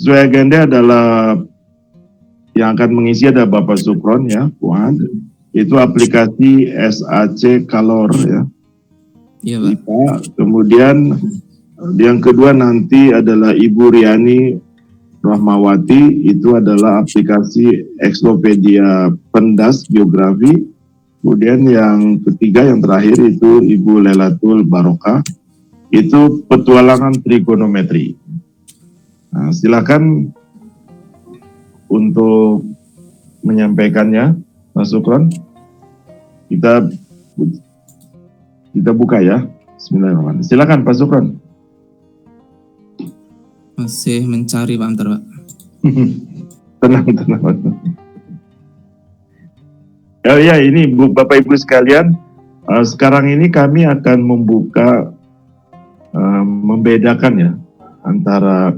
Sesuai agenda adalah yang akan mengisi ada Bapak Sukron ya, Fuad. Itu aplikasi SAC Kalor ya. Iya, Pak. IPA. Kemudian yang kedua nanti adalah Ibu Riani Rahmawati, itu adalah aplikasi Exlopedia Pendas Geografi. Kemudian yang ketiga, yang terakhir itu Ibu Lelatul Barokah, itu petualangan trigonometri. Nah, silakan untuk menyampaikannya, Mas Sukron. Kita buka ya. Bismillahirrahmanirrahim. Silakan Pak Sukron. Masih mencari Pak, antar Pak. Tenang. Oh ya, ini Bapak Ibu sekalian, sekarang ini kami akan membuka, membedakan ya antara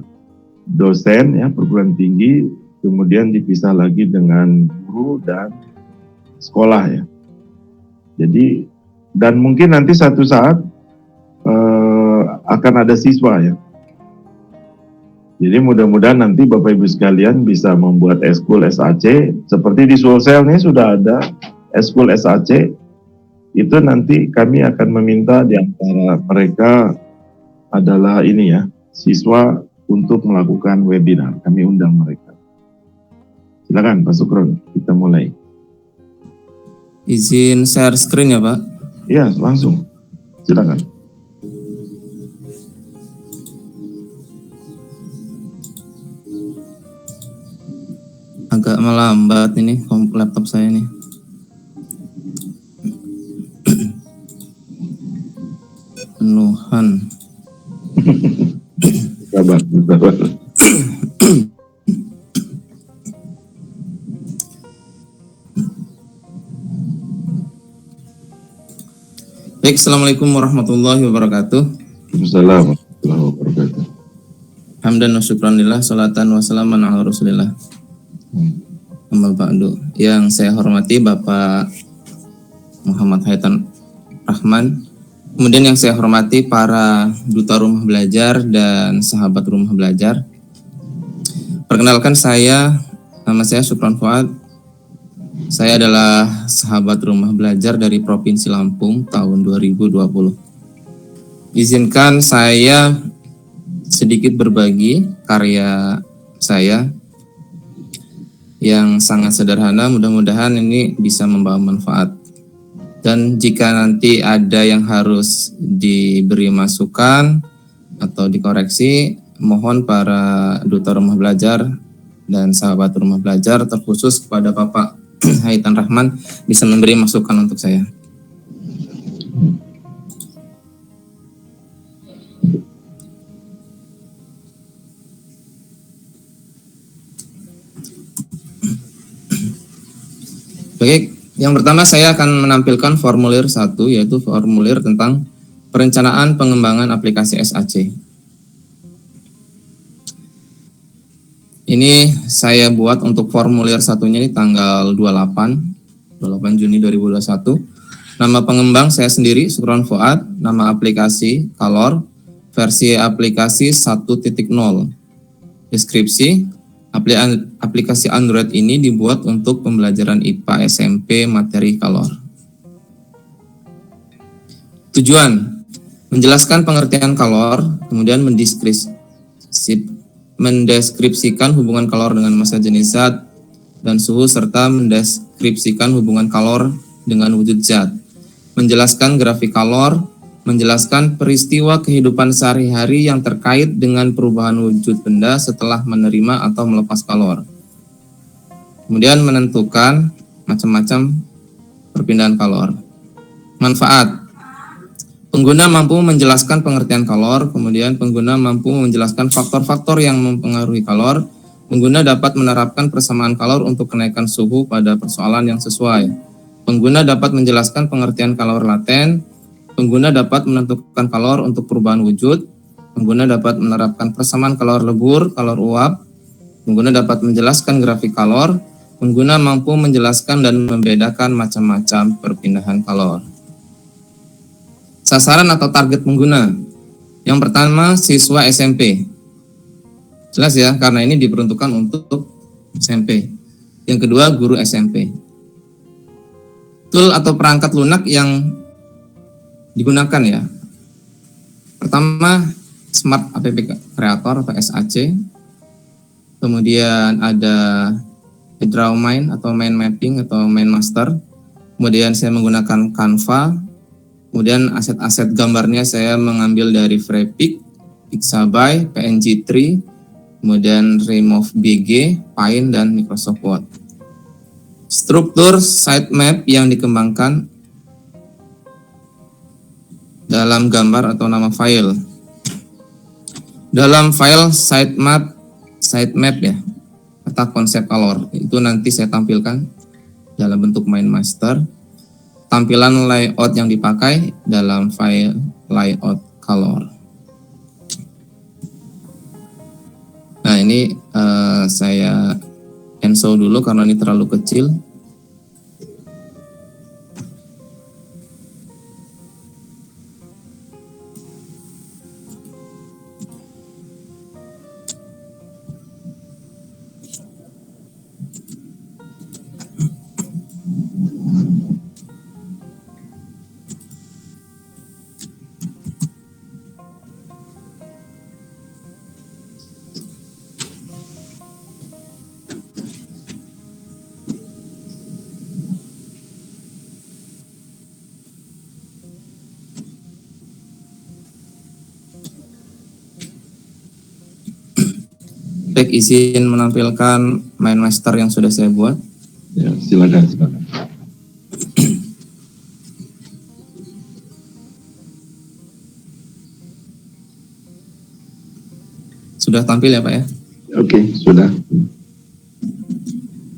dosen ya perguruan tinggi, kemudian dipisah lagi dengan guru dan sekolah ya. Jadi, dan mungkin nanti satu saat akan ada siswa ya. Jadi mudah-mudahan nanti Bapak Ibu sekalian bisa membuat eskul SAC, seperti di Sulsel ini sudah ada eskul SAC, itu nanti kami akan meminta di antara mereka adalah ini ya, siswa untuk melakukan webinar, kami undang mereka. Silakan Pak Sukron, kita mulai. Izin share screen ya Pak? Iya, langsung, silakan. Agak melambat ini laptop saya nih. Penuhan. Sabar. Baik, Assalamualaikum warahmatullahi wabarakatuh. Assalamualaikum warahmatullahi wabarakatuh. Hamdan wa syukranillah, salatan wa salaman ala rasulillah. Amma ba'du. Yang saya hormati Bapak Muhammad Haitan Rahman. Kemudian yang saya hormati para duta rumah belajar dan sahabat rumah belajar. Perkenalkan nama saya Sukron Fuad. Saya adalah sahabat rumah belajar dari Provinsi Lampung tahun 2020. Izinkan saya sedikit berbagi karya saya yang sangat sederhana, mudah-mudahan ini bisa membawa manfaat. Dan jika nanti ada yang harus diberi masukan atau dikoreksi, mohon para duta rumah belajar dan sahabat rumah belajar, terkhusus kepada Bapak Haitan Rahman, bisa memberi masukan untuk saya. Oke, yang pertama saya akan menampilkan formulir 1, yaitu formulir tentang perencanaan pengembangan aplikasi SAC. Ini saya buat untuk formulir satunya ini tanggal 28 Juni 2021. Nama pengembang saya sendiri, Sukron Fuad. Nama aplikasi Kalor, versi aplikasi 1.0. Deskripsi, aplikasi Android ini dibuat untuk pembelajaran IPA SMP materi Kalor. Tujuan, menjelaskan pengertian Kalor, kemudian mendeskripsikan hubungan kalor dengan massa jenis zat dan suhu, serta mendeskripsikan hubungan kalor dengan wujud zat, menjelaskan grafik kalor, menjelaskan peristiwa kehidupan sehari-hari yang terkait dengan perubahan wujud benda setelah menerima atau melepas kalor. Kemudian menentukan macam-macam perpindahan kalor. Manfaat, pengguna mampu menjelaskan pengertian kalor, kemudian pengguna mampu menjelaskan faktor-faktor yang mempengaruhi kalor, pengguna dapat menerapkan persamaan kalor untuk kenaikan suhu pada persoalan yang sesuai. Pengguna dapat menjelaskan pengertian kalor laten, pengguna dapat menentukan kalor untuk perubahan wujud, pengguna dapat menerapkan persamaan kalor lebur, kalor uap, pengguna dapat menjelaskan grafik kalor, pengguna mampu menjelaskan dan membedakan macam-macam perpindahan kalor. Sasaran atau target pengguna. Yang pertama, siswa SMP. Jelas ya, karena ini diperuntukkan untuk SMP. Yang kedua, guru SMP. Tool atau perangkat lunak yang digunakan ya. Pertama, Smart App Creator atau SAC. Kemudian ada DrawMind atau Mind Mapping atau Mind Master. Kemudian saya menggunakan Canva. Kemudian aset-aset gambarnya saya mengambil dari Freepik, Pixabay, PNG3, kemudian Remove BG, Paint, dan Microsoft Word. Struktur sitemap yang dikembangkan dalam gambar atau nama file. Dalam file sitemap ya, peta konsep color, itu nanti saya tampilkan dalam bentuk Mind Master. Tampilan layout yang dipakai dalam file layout color. Nah ini saya cancel dulu karena ini terlalu kecil. Baik, izin menampilkan Mind Master yang sudah saya buat. Ya, silakan. Sudah tampil ya Pak ya? Oke, sudah.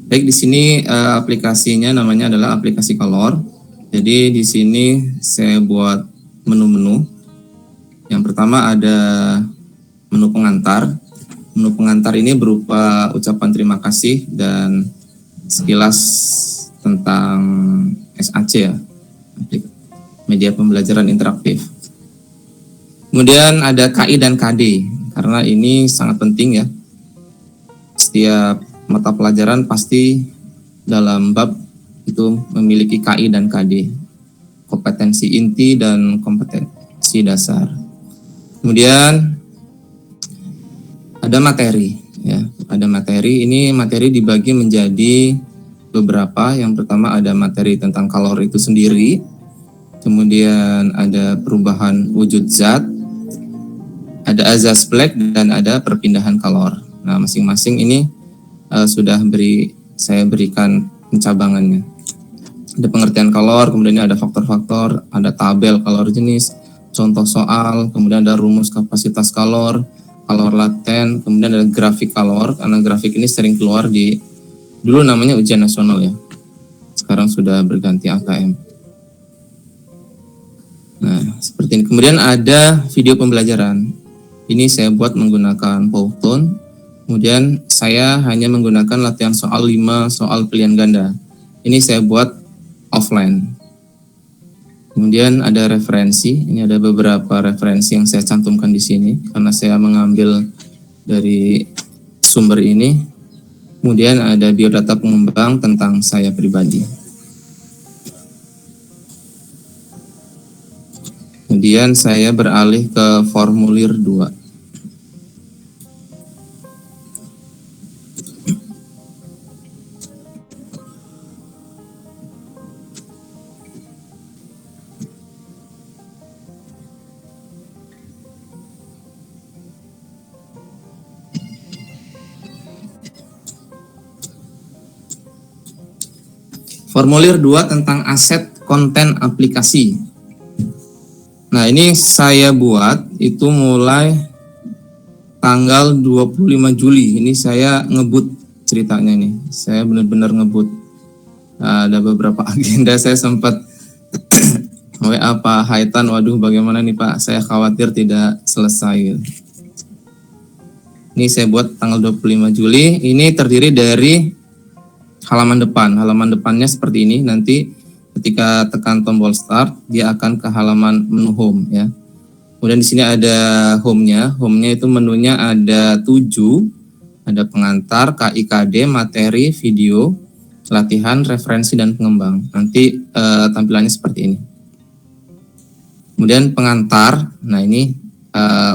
Baik, di sini aplikasinya namanya adalah aplikasi Color. Jadi di sini saya buat menu-menu. Yang pertama ada menu pengantar. Menu pengantar ini berupa ucapan terima kasih dan sekilas tentang SAC ya, media pembelajaran interaktif. Kemudian ada KI dan KD, karena ini sangat penting ya. Setiap mata pelajaran pasti dalam bab itu memiliki KI dan KD, kompetensi inti dan kompetensi dasar. Kemudian ada materi ya, ada materi. Ini materi dibagi menjadi beberapa. Yang pertama ada materi tentang color itu sendiri, kemudian ada perubahan wujud zat, ada azas black, dan ada perpindahan color. Nah, masing-masing ini saya berikan pencabangannya. Ada pengertian color, kemudian ada faktor-faktor, ada tabel color jenis, contoh soal, kemudian ada rumus kapasitas color laten, kemudian ada grafik color, karena grafik ini sering keluar dulu namanya ujian nasional ya, sekarang sudah berganti AKM. Nah, seperti ini. Kemudian ada video pembelajaran. Ini saya buat menggunakan Powtoon. Kemudian saya hanya menggunakan latihan soal 5 soal pilihan ganda. Ini saya buat offline. Kemudian ada referensi. Ini ada beberapa referensi yang saya cantumkan di sini karena saya mengambil dari sumber ini. Kemudian ada biodata pengembang tentang saya pribadi. Kemudian saya beralih ke formulir 2. Formulir 2 tentang aset konten aplikasi. Nah, ini saya buat itu mulai tanggal 25 Juli. Ini saya ngebut ceritanya nih. Saya benar-benar ngebut. Nah, ada beberapa agenda saya sempat WA Pak Haitan, waduh bagaimana nih Pak, saya khawatir tidak selesai. Ini saya buat tanggal 25 Juli. Ini terdiri dari halaman depan. Halaman depannya seperti ini. Nanti ketika tekan tombol start, dia akan ke halaman menu home ya. Kemudian di sini ada home-nya. Home-nya itu menunya ada 7. Ada pengantar, KIKD, materi, video, latihan, referensi, dan pengembang. Nanti tampilannya seperti ini. Kemudian pengantar. Nah ini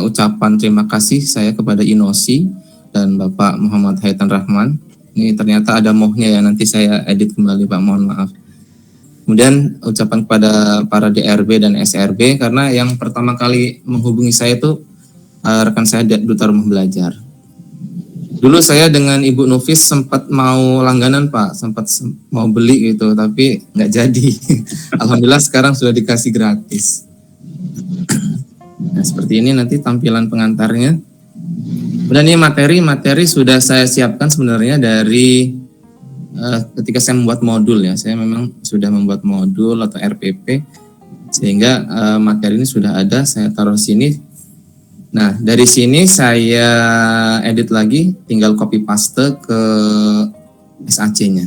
ucapan terima kasih saya kepada Inosi dan Bapak Muhammad Haitan Rahman. Ini ternyata ada mohnya ya, nanti saya edit kembali Pak, mohon maaf. Kemudian ucapan kepada para DRB dan SRB, karena yang pertama kali menghubungi saya itu rekan saya Duta Rumah Belajar. Dulu saya dengan Ibu Nufis sempat mau langganan Pak, sempat mau beli gitu, tapi nggak jadi. Alhamdulillah sekarang sudah dikasih gratis. Nah seperti ini nanti tampilan pengantarnya. Dan ini materi sudah saya siapkan sebenarnya dari ketika saya membuat modul ya. Saya memang sudah membuat modul atau RPP, sehingga materi ini sudah ada, saya taruh sini. Nah dari sini saya edit lagi, tinggal copy paste ke SAC-nya,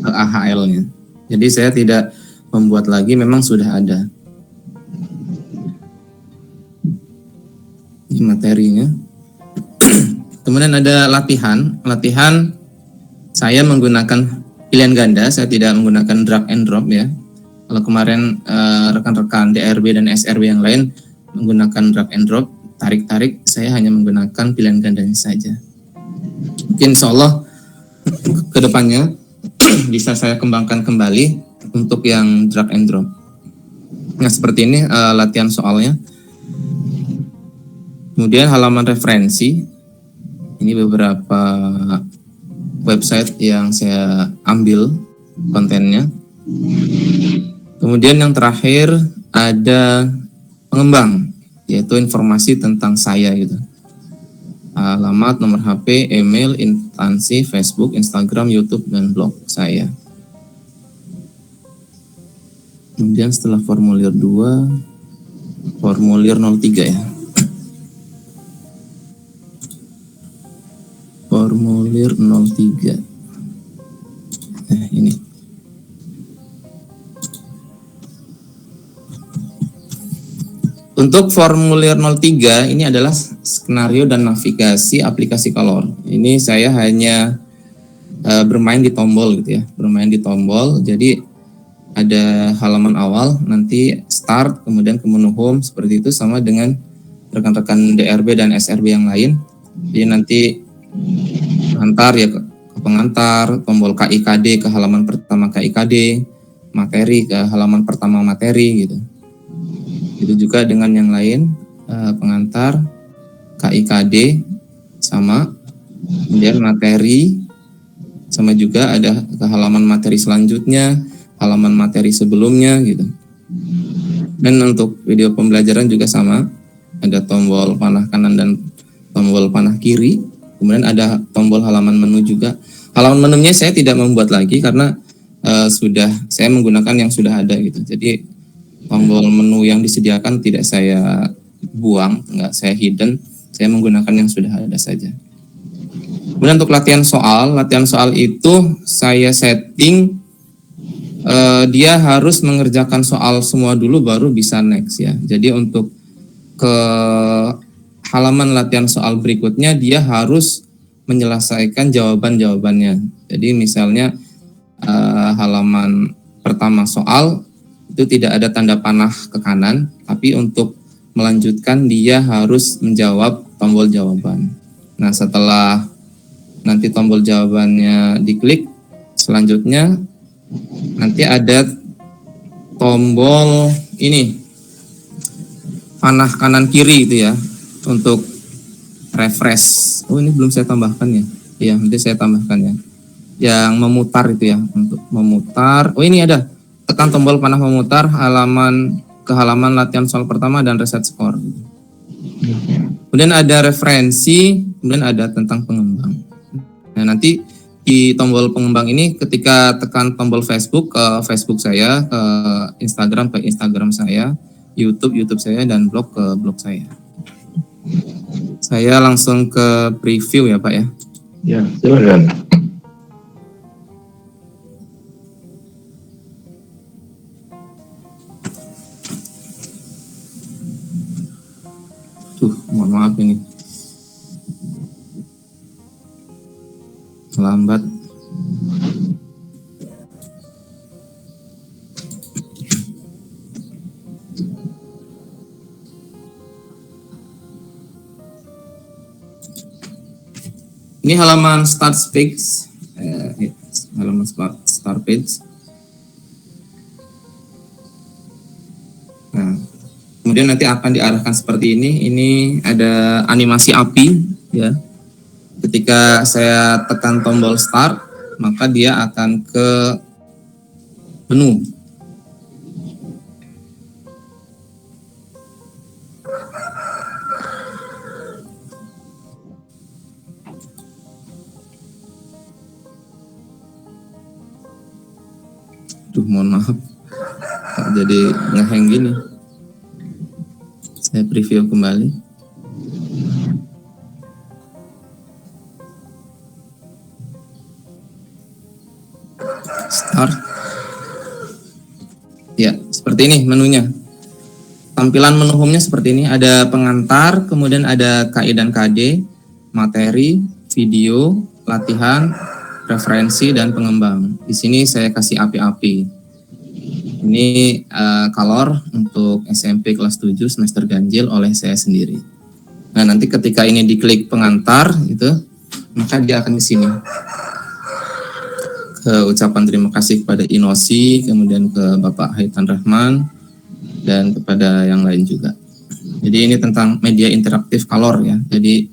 ke AHL-nya. Jadi saya tidak membuat lagi, memang sudah ada. Ini materinya. Kemudian ada latihan. Latihan saya menggunakan pilihan ganda, saya tidak menggunakan drag and drop ya. Kalau kemarin rekan-rekan DRB dan SRB yang lain menggunakan drag and drop, tarik-tarik, saya hanya menggunakan pilihan gandanya saja. Mungkin insya Allah kedepannya bisa saya kembangkan kembali untuk yang drag and drop. Nah seperti ini latihan soalnya. Kemudian halaman referensi, ini beberapa website yang saya ambil kontennya. Kemudian yang terakhir ada pengembang, yaitu informasi tentang saya gitu. Alamat, nomor HP, email, instansi, Facebook, Instagram, YouTube, dan blog saya. Kemudian setelah formulir 2, formulir 03 ya. Formulir 03. Nah, ini. Untuk formulir 03 ini adalah skenario dan navigasi aplikasi Kalor. Ini saya hanya bermain di tombol gitu ya, bermain di tombol. Jadi ada halaman awal, nanti start, kemudian ke menu home seperti itu, sama dengan rekan-rekan DRB dan SRB yang lain. Jadi nanti pengantar ya ke pengantar, tombol KIKD ke halaman pertama KIKD, materi ke halaman pertama materi gitu. Itu juga dengan yang lain, pengantar, KIKD sama, kemudian materi, sama juga ada ke halaman materi selanjutnya, halaman materi sebelumnya gitu. Dan untuk video pembelajaran juga sama, ada tombol panah kanan dan tombol panah kiri. Kemudian ada tombol halaman menu juga. Halaman menunya saya tidak membuat lagi karena sudah saya menggunakan yang sudah ada gitu. Jadi tombol menu yang disediakan tidak saya buang, enggak saya hidden. Saya menggunakan yang sudah ada saja. Kemudian untuk latihan soal itu saya setting dia harus mengerjakan soal semua dulu baru bisa next ya. Jadi untuk ke halaman latihan soal berikutnya dia harus menyelesaikan jawaban-jawabannya. Jadi misalnya halaman pertama soal itu tidak ada tanda panah ke kanan, tapi untuk melanjutkan dia harus menjawab tombol jawaban. Nah setelah nanti tombol jawabannya diklik, selanjutnya nanti ada tombol ini panah kanan kiri itu ya, untuk refresh. Oh ini belum saya tambahkan ya. Iya nanti saya tambahkan ya. Yang memutar itu ya, untuk memutar. Oh ini ada, tekan tombol panah memutar ke halaman latihan soal pertama dan reset skor. Kemudian ada referensi, kemudian ada tentang pengembang. Nah nanti di tombol pengembang ini ketika tekan tombol Facebook ke Facebook saya, ke Instagram saya, YouTube saya, dan blog ke blog saya. Saya langsung ke preview ya Pak ya. Ya, silakan. Mohon maaf ini. Lambat. Ini halaman start page, halaman start page. Nah, kemudian nanti akan diarahkan seperti ini. Ini ada animasi api, ya. Ketika saya tekan tombol start, maka dia akan ke menu. Mohon maaf, jadi ngehang gini. Saya preview kembali. Start. Ya, seperti ini menunya. Tampilan menu home-nya seperti ini. Ada pengantar, kemudian ada KI dan KD, materi, video, latihan, referensi, dan pengembang. Di sini saya kasih api-api. Ini color untuk SMP kelas 7 semester ganjil oleh saya sendiri. Nah, nanti ketika ini diklik pengantar itu, maka dia akan ke sini. Ke ucapan terima kasih kepada Inosi, kemudian ke Bapak Haitan Rahman, dan kepada yang lain juga. Jadi ini tentang media interaktif color ya. Jadi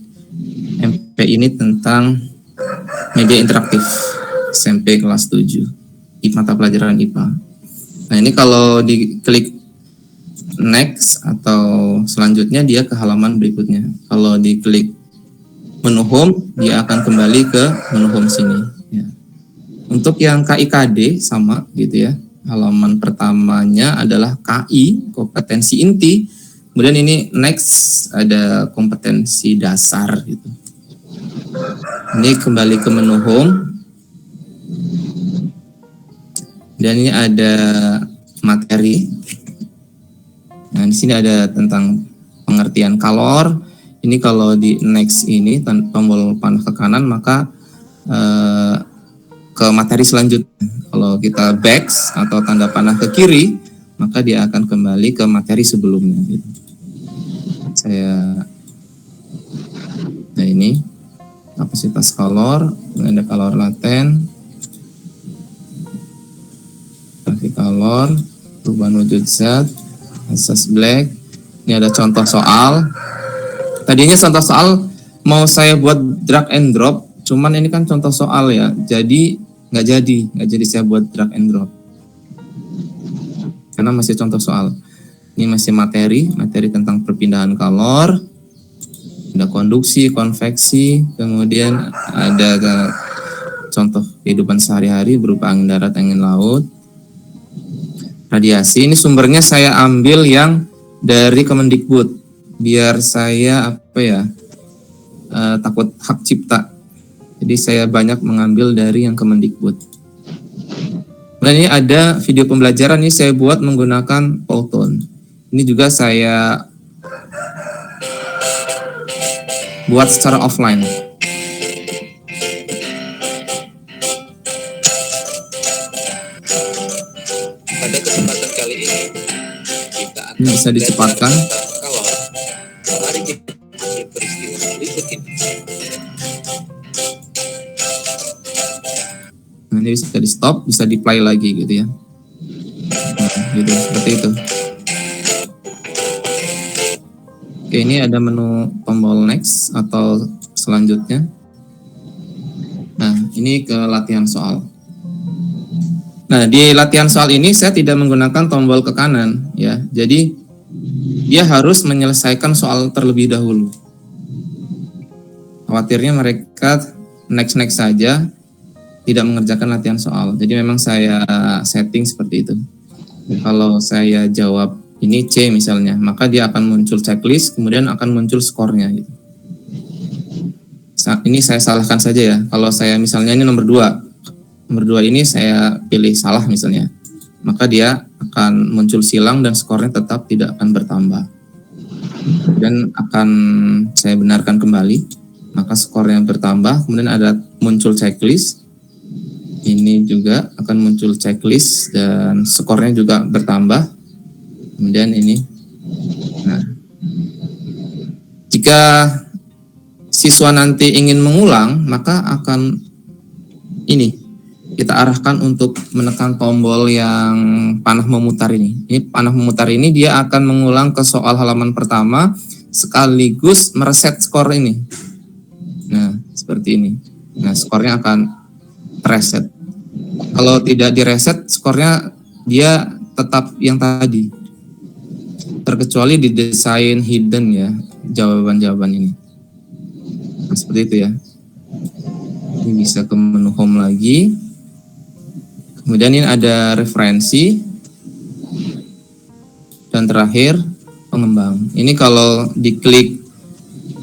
MP ini tentang media interaktif SMP kelas 7, mata pelajaran IPA. Nah, ini kalau diklik next atau selanjutnya dia ke halaman berikutnya. Kalau diklik menu home, dia akan kembali ke menu home sini. Ya. Untuk yang KIKD sama gitu ya. Halaman pertamanya adalah KI, kompetensi inti. Kemudian ini next ada kompetensi dasar gitu. Ini kembali ke menu home. Dan ini ada materi. Nah, di sini ada tentang pengertian color. Ini kalau di next ini tombol panah ke kanan, maka ke materi selanjutnya. Kalau kita back atau tanda panah ke kiri, maka dia akan kembali ke materi sebelumnya. Gitu. Nah ini kapasitas color, ada color laten. Color, perubahan wujud zat, asas black. Ini ada contoh soal. Tadinya contoh soal mau saya buat drag and drop, cuman ini kan contoh soal ya, jadi nggak jadi saya buat drag and drop karena masih contoh soal. Ini masih materi tentang perpindahan color, ada konduksi, konveksi, kemudian ada contoh kehidupan sehari-hari berupa angin darat, angin laut. Radiasi ini sumbernya saya ambil yang dari Kemendikbud biar saya takut hak cipta. Jadi saya banyak mengambil dari yang Kemendikbud. Dan ini ada video pembelajaran ini saya buat menggunakan Powtoon. Ini juga saya buat secara offline. Pada kesempatan kali ini kita akan bisa dicepatkan. Kalau mari kita peristiwa berikut ini. Nah, ini bisa di stop, bisa di play lagi gitu ya. Nah, gitu seperti itu. Oke, ini ada menu tombol next atau selanjutnya. Nah, ini ke latihan soal. Nah, di latihan soal ini saya tidak menggunakan tombol ke kanan ya. Jadi dia harus menyelesaikan soal terlebih dahulu. Khawatirnya mereka next saja, tidak mengerjakan latihan soal. Jadi memang saya setting seperti itu. Kalau saya jawab ini C misalnya, maka dia akan muncul checklist, kemudian akan muncul skornya gitu. Ini saya salahkan saja ya. Kalau saya misalnya ini nomor 2 ini saya pilih salah misalnya, maka dia akan muncul silang dan skornya tetap tidak akan bertambah. Dan akan saya benarkan kembali, maka skornya bertambah. Kemudian ada muncul checklist, ini juga akan muncul checklist dan skornya juga bertambah. Kemudian ini, nah, jika siswa nanti ingin mengulang, maka akan ini kita arahkan untuk menekan tombol yang panah memutar ini. Ini panah memutar ini dia akan mengulang ke soal halaman pertama sekaligus mereset skor ini. Nah, seperti ini. Nah, skornya akan reset. Kalau tidak direset, skornya dia tetap yang tadi. Terkecuali di desain hidden ya, jawaban-jawaban ini. Nah, seperti itu ya. Ini bisa ke menu home lagi. Kemudian ini ada referensi. Dan terakhir, pengembang. Ini kalau diklik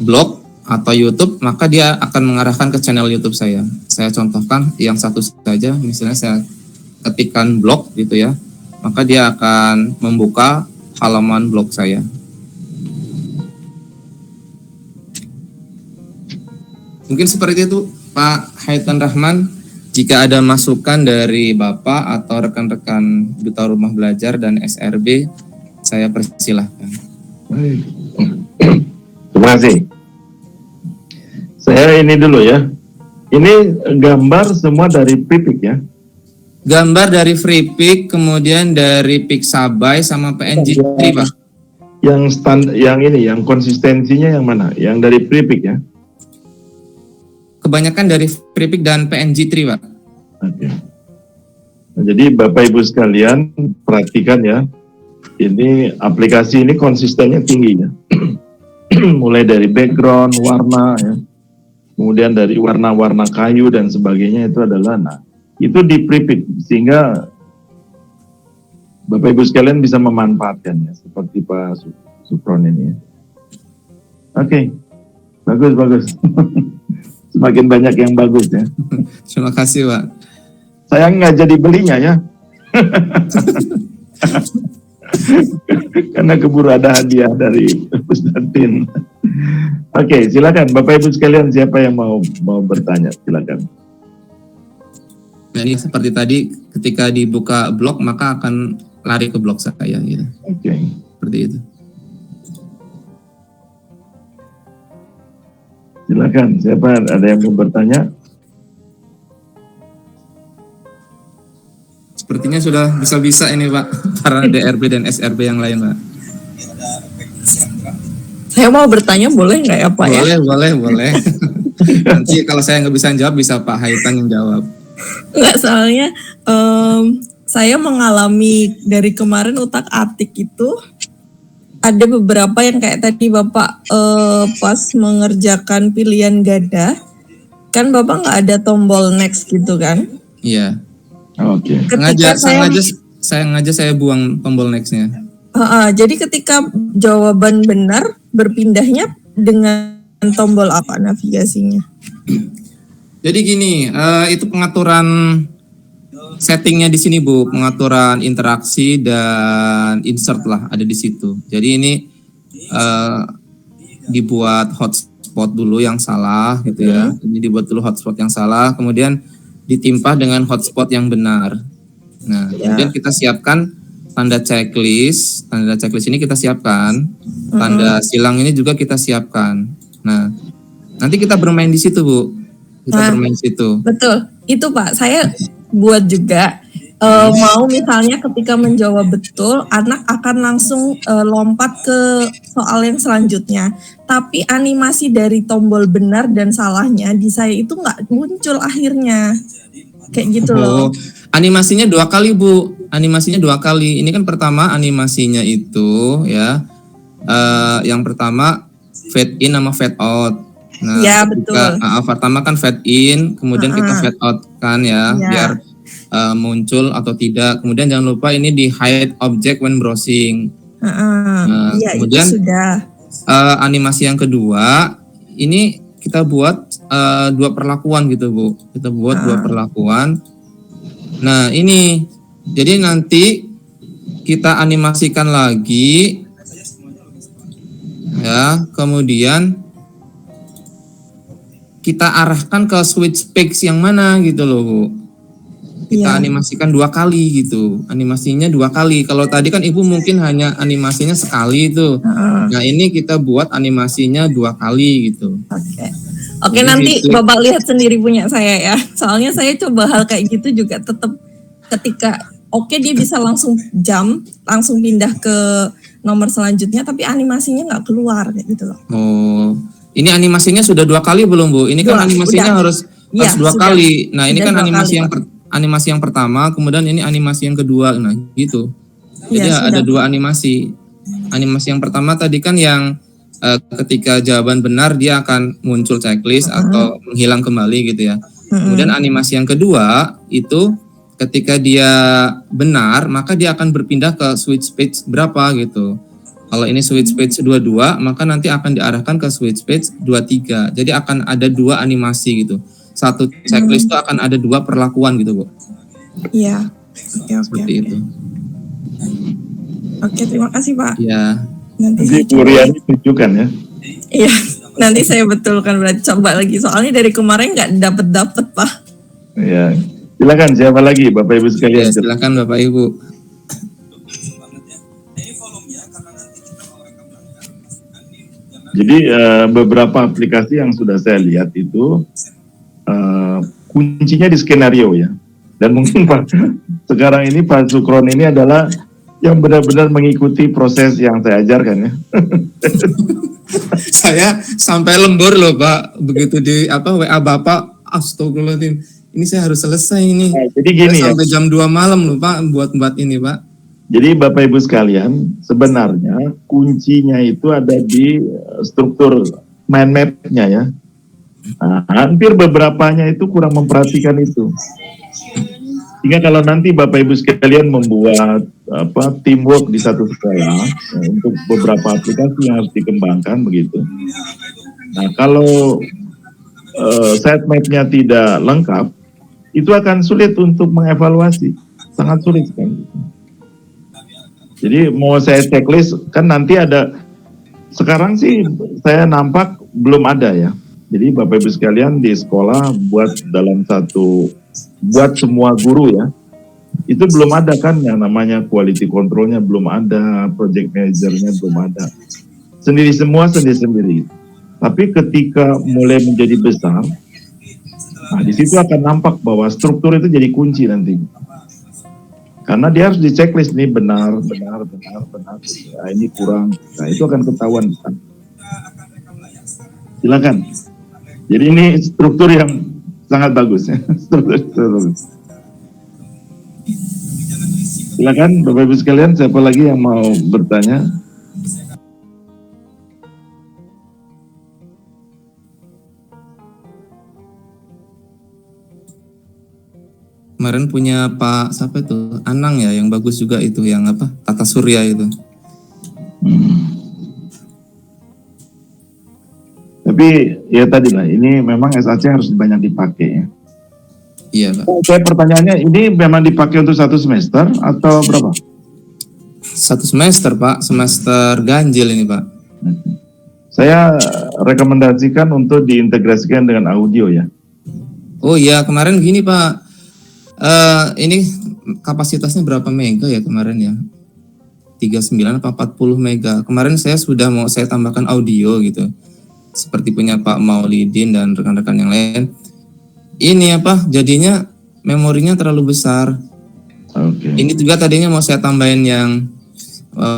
blog atau YouTube, maka dia akan mengarahkan ke channel YouTube saya. Saya contohkan yang satu saja, misalnya saya ketikkan blog gitu ya, maka dia akan membuka halaman blog saya. Mungkin seperti itu Pak Haitan Rahman. Jika ada masukan dari Bapak atau rekan-rekan Duta Rumah Belajar dan SRB, saya persilahkan. Terima kasih. Saya ini dulu ya. Ini gambar semua dari Pripik ya. Gambar dari FreePik, kemudian dari Pixabay sama PNG, Pak. Yang yang konsistensinya yang mana? Yang dari Pripik ya? Kebanyakan dari FreePik dan PNG3, Pak. Oke. Nah, jadi Bapak Ibu sekalian perhatikan ya. Ini aplikasi ini konsistennya tinggi ya. Mulai dari background, warna ya. Kemudian dari warna-warna kayu dan sebagainya itu adalah itu di Pripik sehingga Bapak Ibu sekalian bisa memanfaatkan ya seperti Pak Supron ini ya. Oke. Bagus. Semakin banyak yang bagus ya. Terima kasih, Pak. Saya nggak jadi belinya ya. Karena keburu ada hadiah dari Pustatin. Oke, silakan Bapak Ibu sekalian, siapa yang mau bertanya, silakan. Nah, ini seperti tadi ketika dibuka blog maka akan lari ke blog saya gitu. Oke. Seperti itu. Silakan, siapa ada yang mau bertanya? Sepertinya sudah bisa-bisa ini Pak, para DRB dan SRB yang lain Pak. Saya mau bertanya boleh nggak ya Pak ya? Boleh. Nanti kalau saya nggak bisa jawab bisa Pak Haitan yang jawab. Nggak, soalnya saya mengalami dari kemarin utak-atik itu ada beberapa yang kayak tadi Bapak pas mengerjakan pilihan gada, kan Bapak nggak ada tombol next gitu kan? Iya. Oke. Sengaja saya buang tombol next-nya. Jadi ketika jawaban benar berpindahnya dengan tombol apa navigasinya? Jadi gini, itu pengaturan settingnya di sini Bu, pengaturan interaksi dan insert lah ada di situ. Jadi ini dibuat hotspot dulu yang salah gitu ya. Ini dibuat dulu hotspot yang salah, kemudian ditimpa dengan hotspot yang benar. Nah, kemudian kita siapkan tanda checklist ini kita siapkan, tanda silang ini juga kita siapkan. Nah, nanti kita bermain di situ Bu, bermain di situ. Betul, itu Pak, saya buat juga. Mau misalnya ketika menjawab betul, anak akan langsung lompat ke soal yang selanjutnya. Tapi animasi dari tombol benar dan salahnya di saya itu nggak muncul akhirnya. Kayak gitu loh. Animasinya 2 kali Bu, animasinya 2 kali. Ini kan pertama animasinya itu ya, yang pertama fade in sama fade out. Nah, ya betul. Pertama kan fade in, kemudian kita fade out kan ya, biar muncul atau tidak. Kemudian jangan lupa ini di hide object when browsing. Ya, kemudian itu sudah. Animasi yang kedua ini kita buat 2 perlakuan gitu Bu. Kita buat 2 perlakuan. Nah ini jadi nanti kita animasikan lagi. Nah, Ya, kemudian kita arahkan ke switch page yang mana gitu loh, Bu. Kita Iya. animasikan 2 kali gitu. Animasinya 2 kali. Kalau tadi kan Ibu mungkin hanya animasinya sekali itu. Heeh. Nah, ini kita buat animasinya 2 kali gitu. Oke, Jadi nanti gitu. Bapak lihat sendiri punya saya ya. Soalnya saya coba hal kayak gitu juga tetap ketika dia bisa langsung langsung pindah ke nomor selanjutnya, tapi animasinya nggak keluar kayak gitu loh. Oh, ini animasinya sudah 2 kali belum, Bu? Ini kan animasinya udah. harus Iya, 2 sudah. kali. Nah, ini Sudah kan 2 animasi kali, yang Pak. animasi yang pertama, kemudian ini animasi yang kedua. Nah, gitu. Jadi Iya, ada sudah. 2 animasi. Animasi yang pertama tadi kan yang ketika jawaban benar dia akan muncul checklist atau menghilang kembali gitu ya. Kemudian animasi yang kedua itu ketika dia benar, maka dia akan berpindah ke switch page berapa gitu. Kalau ini switch page 22, maka nanti akan diarahkan ke switch page 23. Jadi akan ada 2 animasi gitu. Satu checklist itu akan ada 2 perlakuan gitu, Bu. Iya. Oke. Seperti itu. Oke, terima kasih, Pak. Ya. Nanti Jadi saya Bu coba. Riani tunjukkan ya. Iya, nanti saya betulkan, berarti coba lagi. Soalnya dari kemarin nggak dapet Pak. Ya. Silakan siapa lagi Bapak Ibu sekalian. Ya, silakan Bapak Ibu. Jadi beberapa aplikasi yang sudah saya lihat itu kuncinya di skenario ya. Dan mungkin Pak sekarang ini Pak Sukron ini adalah yang benar-benar mengikuti proses yang saya ajarkan ya. Saya sampai lembur loh Pak, begitu di WA Bapak, astagfirullahaladzim, ini saya harus selesai ini. Nah, jadi gini ya. Sampai jam 2 malam loh Pak buat ini Pak. Jadi Bapak Ibu sekalian, sebenarnya kuncinya itu ada di struktur mind map-nya ya. Nah, hampir beberapanya itu kurang memperhatikan itu. Sehingga kalau nanti Bapak Ibu sekalian membuat teamwork di satu sekolah untuk beberapa aplikasi yang harus dikembangkan begitu. Nah, kalau set map-nya tidak lengkap, itu akan sulit untuk mengevaluasi, sangat sulit sekali. Jadi mau saya checklist kan nanti ada, sekarang sih saya nampak belum ada ya. Jadi Bapak Ibu sekalian di sekolah buat semua guru ya, itu belum ada kan yang namanya quality controlnya belum ada, project manajernya belum ada, sendiri-sendiri. Tapi ketika mulai menjadi besar, nah di situ akan nampak bahwa struktur itu jadi kunci nanti. Karena dia harus di checklist nih benar. Nah, ini kurang. Nah, itu akan ketahuan. Silakan. Jadi ini struktur yang sangat bagus ya. Silakan Bapak Ibu sekalian, siapa lagi yang mau bertanya? Kemarin punya Pak siapa itu? Anang ya, yang bagus juga itu, yang Tata Surya itu. Tapi ya tadi lah, ini memang SAC harus banyak dipakai ya. Iya Pak. Saya pertanyaannya, ini memang dipakai untuk 1 semester atau berapa? 1 semester Pak, semester ganjil ini Pak. Saya rekomendasikan untuk diintegrasikan dengan audio ya. Oh iya, kemarin gini Pak. Ini kapasitasnya berapa mega ya kemarin ya? 39 apa 40 mega. Kemarin saya sudah mau saya tambahkan audio gitu. Seperti punya Pak Maulidin dan rekan-rekan yang lain. Ini jadinya memorinya terlalu besar. Oke. Ini juga tadinya mau saya tambahin yang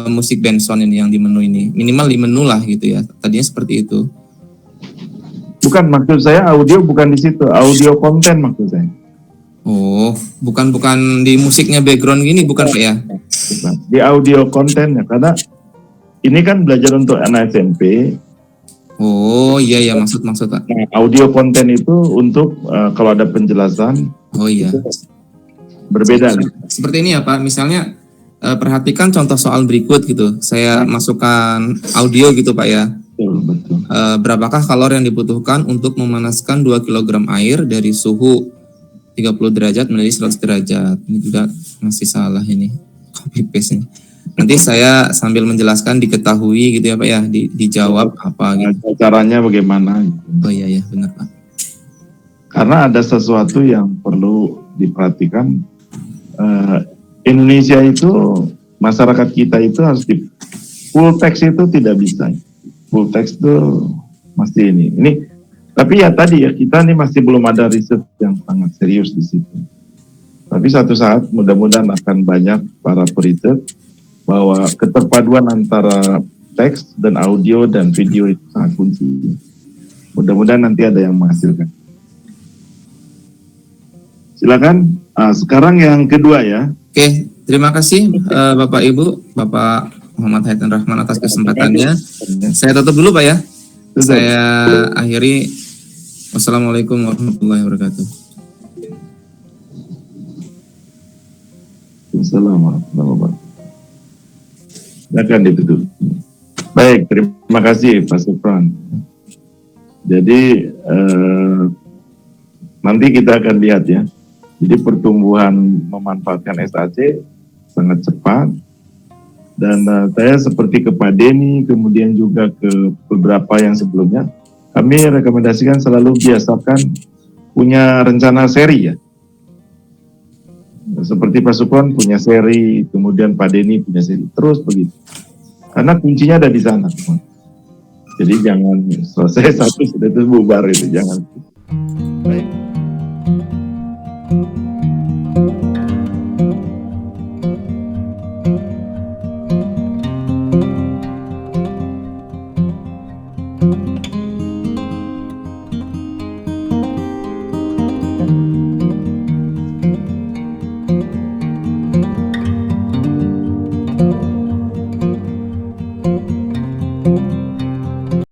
musik Benson ini yang di menu ini. Minimal di menu lah gitu ya. Tadinya seperti itu. Bukan, maksud saya audio bukan di situ, audio konten maksud saya. Oh, bukan di musiknya background gini, bukan Pak ya? Bukan. Di audio kontennya, karena ini kan belajar untuk anak SMP. Oh iya maksud Pak. Nah, audio konten itu untuk kalau ada penjelasan. Oh iya. Berbeda. Seperti ini ya Pak, misalnya perhatikan contoh soal berikut gitu. Saya masukkan audio gitu Pak ya. Betul. Berapakah kalori yang dibutuhkan untuk memanaskan 2 kg air dari suhu 30 derajat menjadi 100 derajat. Ini juga masih salah ini. Copy paste ini. Nanti saya sambil menjelaskan diketahui gitu ya Pak ya, dijawab apa gitu. Caranya bagaimana? Oh iya ya, benar Pak. Karena ada sesuatu yang perlu diperhatikan. Indonesia itu, masyarakat kita itu harus full text itu tidak bisa. Full text itu mesti ini. Tapi ya tadi ya, kita ini masih belum ada riset yang sangat serius di situ. Tapi satu saat mudah-mudahan akan banyak para periset bahwa keterpaduan antara teks dan audio dan video itu sangat kunci. Mudah-mudahan nanti ada yang menghasilkan. Silakan. Sekarang yang kedua ya. Oke, terima kasih Bapak Ibu, Bapak Muhammad Haitan Rahman atas kesempatannya. Saya tutup dulu Pak ya. Saya akhiri. Wassalamualaikum warahmatullahi wabarakatuh. Assalamualaikum warahmatullahi wabarakatuh. Silakan ditutup. Baik, terima kasih Pak Supran. Jadi nanti kita akan lihat ya. Jadi pertumbuhan memanfaatkan SAC sangat cepat. Dan saya seperti ke Pak Denny, kemudian juga ke beberapa yang sebelumnya, kami rekomendasikan selalu biasakan punya rencana seri ya. Seperti Pak Supron punya seri, kemudian Pak Denny punya seri, terus begitu. Karena kuncinya ada di sana. Jadi jangan selesai satu sudah itu bubar itu, jangan. Baik.